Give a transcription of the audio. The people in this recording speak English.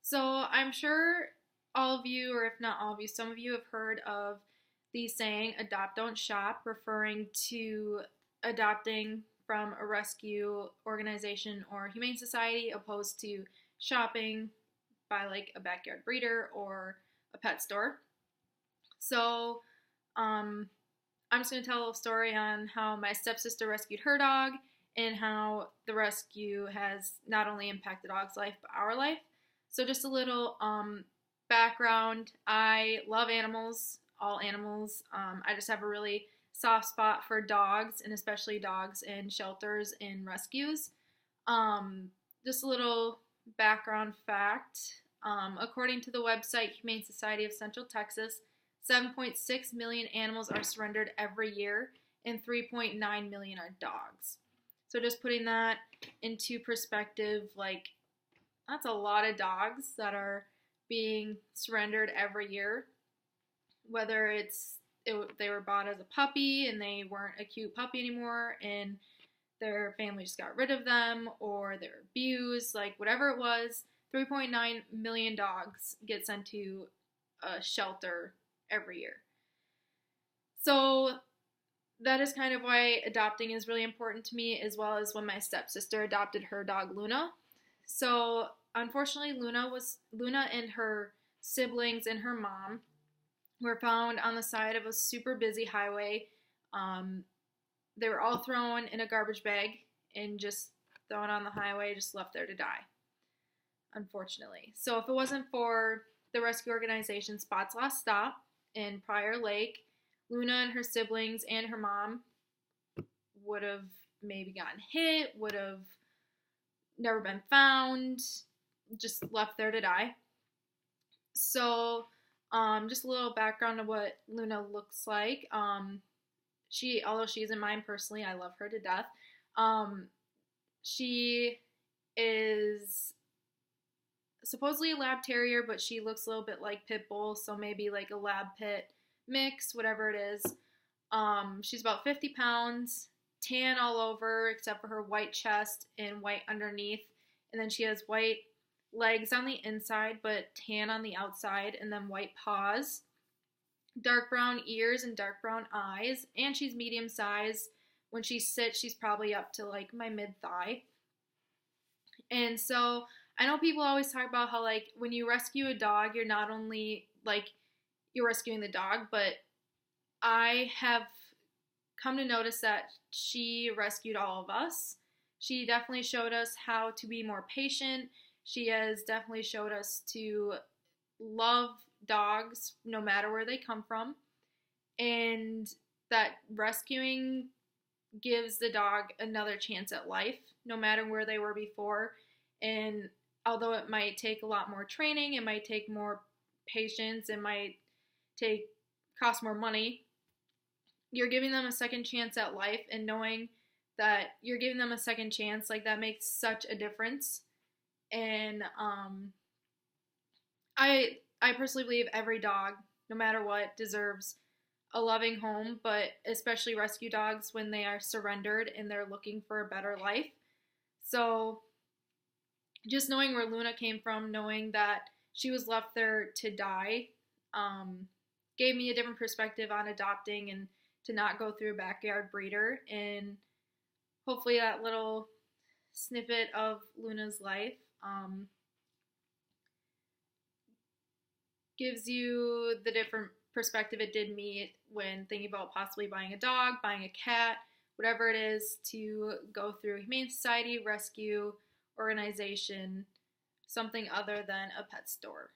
So I'm sure all of you, or if not all of you, some of you have heard of the saying adopt, don't shop, referring to adopting from a rescue organization or humane society opposed to shopping by like a backyard breeder or a pet store. So um, I'm just going to tell a little story on how my stepsister rescued her dog and how the rescue has not only impacted the dog's life, but our life. So, just a little background. I love animals, all animals. I just have a really soft spot for dogs, and especially dogs in shelters and rescues. Just a little background fact. According to the website Humane Society of Central Texas, 7.6 million animals are surrendered every year, and 3.9 million are dogs. So just putting that into perspective, like that's a lot of dogs that are being surrendered every year, whether they were bought as a puppy and they weren't a cute puppy anymore and their family just got rid of them, or they're abused, like whatever it was. 3.9 million dogs get sent to a shelter every year. So that is kind of why adopting is really important to me, as well as when my stepsister adopted her dog Luna. So unfortunately, Luna and her siblings and her mom were found on the side of a super busy highway. They were all thrown in a garbage bag and just thrown on the highway, just left there to die, unfortunately. So if it wasn't for the rescue organization Spot's Last Stop in Prior Lake, Luna and her siblings and her mom would have maybe gotten hit, would have never been found, just left there to die. So, just a little background of what Luna looks like. Although she isn't mine personally, I love her to death. She is supposedly a lab terrier, but she looks a little bit like pit bull, so maybe like a lab pit mix, whatever it is. She's about 50 pounds, tan all over except for her white chest and white underneath, and then she has white legs on the inside but tan on the outside, and then white paws, dark brown ears and dark brown eyes, and she's medium size. When she sits, she's probably up to like my mid-thigh. And so I know people always talk about how like when you rescue a dog, you're not only like you're rescuing the dog, but I have come to notice that she rescued all of us. She definitely showed us how to be more patient. She has definitely showed us to love dogs no matter where they come from, and that rescuing gives the dog another chance at life no matter where they were before. And although it might take a lot more training, it might take more patience, it might cost more money, you're giving them a second chance at life, and knowing that you're giving them a second chance, like that makes such a difference. And I personally believe every dog, no matter what, deserves a loving home, but especially rescue dogs when they are surrendered and they're looking for a better life. So just knowing where Luna came from, knowing that she was left there to die, gave me a different perspective on adopting and to not go through a backyard breeder. And hopefully that little snippet of Luna's life gives you the different perspective it did me when thinking about possibly buying a dog, buying a cat, whatever it is, to go through Humane Society, rescue organization, something other than a pet store.